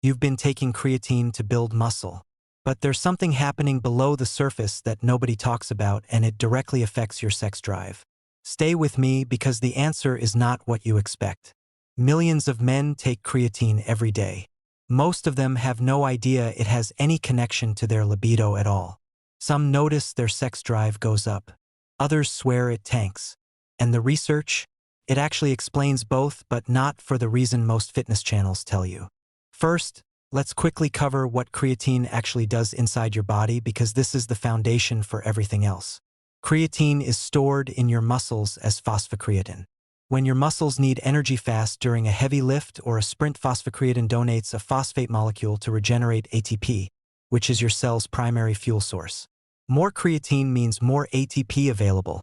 You've been taking creatine to build muscle. But there's something happening below the surface that nobody talks about, and it directly affects your sex drive. Stay with me because the answer is not what you expect. Millions of men take creatine every day. Most of them have no idea it has any connection to their libido at all. Some notice their sex drive goes up. Others swear it tanks. And the research? It actually explains both, but not for the reason most fitness channels tell you. First, let's quickly cover what creatine actually does inside your body because this is the foundation for everything else. Creatine is stored in your muscles as phosphocreatine. When your muscles need energy fast during a heavy lift or a sprint, phosphocreatine donates a phosphate molecule to regenerate ATP, which is your cell's primary fuel source. More creatine means more ATP available,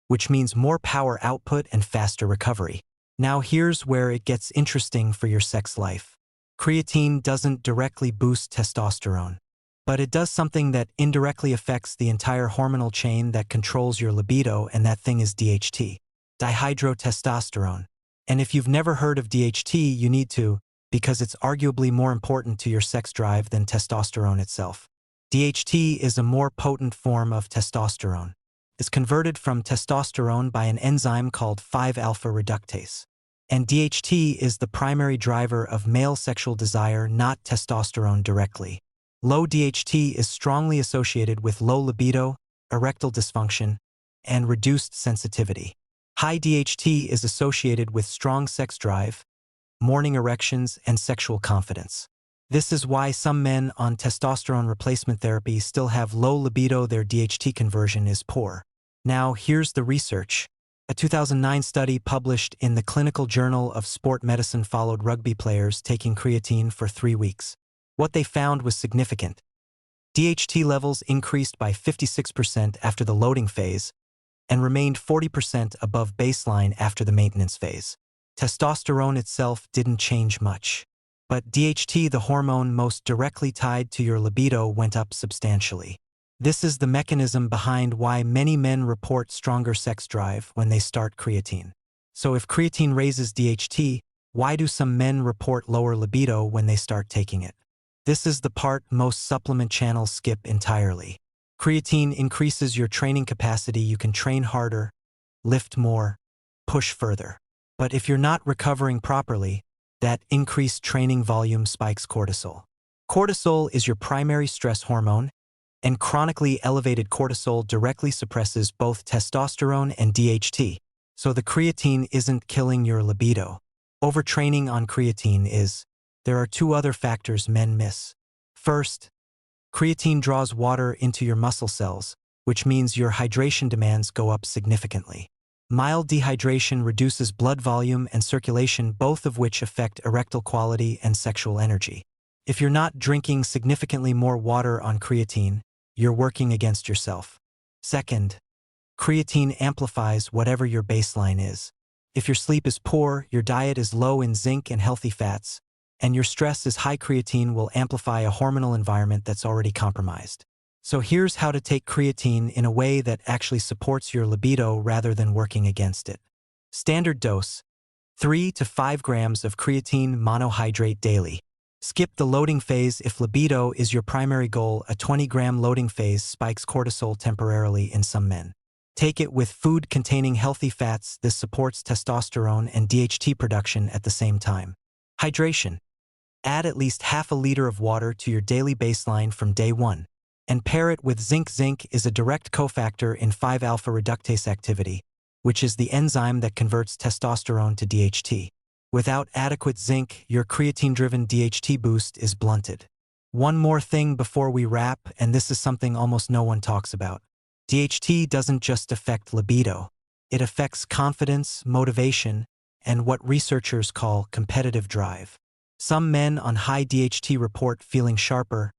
which means more power output and faster recovery. Now here's where it gets interesting for your sex life. Creatine doesn't directly boost testosterone, but it does something that indirectly affects the entire hormonal chain that controls your libido, and that thing is DHT, dihydrotestosterone. And if you've never heard of DHT, you need to, because it's arguably more important to your sex drive than testosterone itself. DHT is a more potent form of testosterone. It's converted from testosterone by an enzyme called 5-alpha reductase. And DHT is the primary driver of male sexual desire, not testosterone directly. Low DHT is strongly associated with low libido, erectile dysfunction, and reduced sensitivity. High DHT is associated with strong sex drive, morning erections, and sexual confidence. This is why some men on testosterone replacement therapy still have low libido. Their DHT conversion is poor. Now, here's the research. A 2009 study published in the Clinical Journal of Sport Medicine followed rugby players taking creatine for 3 weeks. What they found was significant. DHT levels increased by 56% after the loading phase and remained 40% above baseline after the maintenance phase. Testosterone itself didn't change much. But DHT, the hormone most directly tied to your libido, went up substantially. This is the mechanism behind why many men report stronger sex drive when they start creatine. So if creatine raises DHT, why do some men report lower libido when they start taking it? This is the part most supplement channels skip entirely. Creatine increases your training capacity. You can train harder, lift more, push further. But if you're not recovering properly, that increased training volume spikes cortisol. Cortisol is your primary stress hormone, and chronically elevated cortisol directly suppresses both testosterone and DHT. So the creatine isn't killing your libido. Overtraining on creatine is. There are 2 other factors men miss. First, creatine draws water into your muscle cells, which means your hydration demands go up significantly. Mild dehydration reduces blood volume and circulation, both of which affect erectile quality and sexual energy. If you're not drinking significantly more water on creatine, you're working against yourself. Second, creatine amplifies whatever your baseline is. If your sleep is poor, your diet is low in zinc and healthy fats, and your stress is high, creatine will amplify a hormonal environment that's already compromised. So here's how to take creatine in a way that actually supports your libido rather than working against it. Standard dose: 3 to 5 grams of creatine monohydrate daily. Skip the loading phase if libido is your primary goal. A 20-gram loading phase spikes cortisol temporarily in some men. Take it with food containing healthy fats. This supports testosterone and DHT production at the same time. Hydration: add at least half a liter of water to your daily baseline from day 1. And pair it with zinc. Zinc is a direct cofactor in 5-alpha reductase activity, which is the enzyme that converts testosterone to DHT. Without adequate zinc, your creatine-driven DHT boost is blunted. One more thing before we wrap, and this is something almost no one talks about. DHT doesn't just affect libido. It affects confidence, motivation, and what researchers call competitive drive. Some men on high DHT report feeling sharper,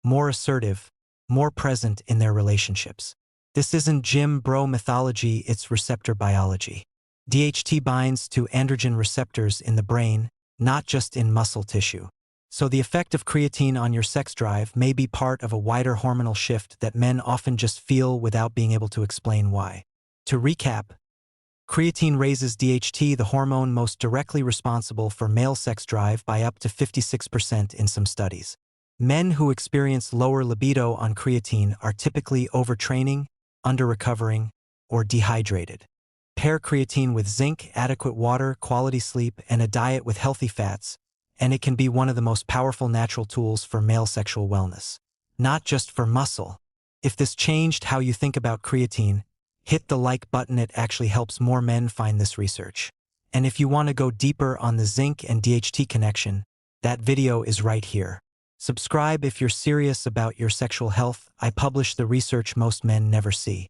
more assertive, more present in their relationships. This isn't gym bro mythology, it's receptor biology. DHT binds to androgen receptors in the brain, not just in muscle tissue. So the effect of creatine on your sex drive may be part of a wider hormonal shift that men often just feel without being able to explain why. To recap, Creatine raises DHT, the hormone most directly responsible for male sex drive, by up to 56% in some studies. Men who experience lower libido on creatine are typically overtraining, under-recovering, or dehydrated. Pair creatine with zinc, adequate water, quality sleep, and a diet with healthy fats, and it can be one of the most powerful natural tools for male sexual wellness. Not just for muscle. If this changed how you think about creatine, hit the like button. It actually helps more men find this research. And if you want to go deeper on the zinc and DHT connection, that video is right here. Subscribe if you're serious about your sexual health. I publish the research most men never see.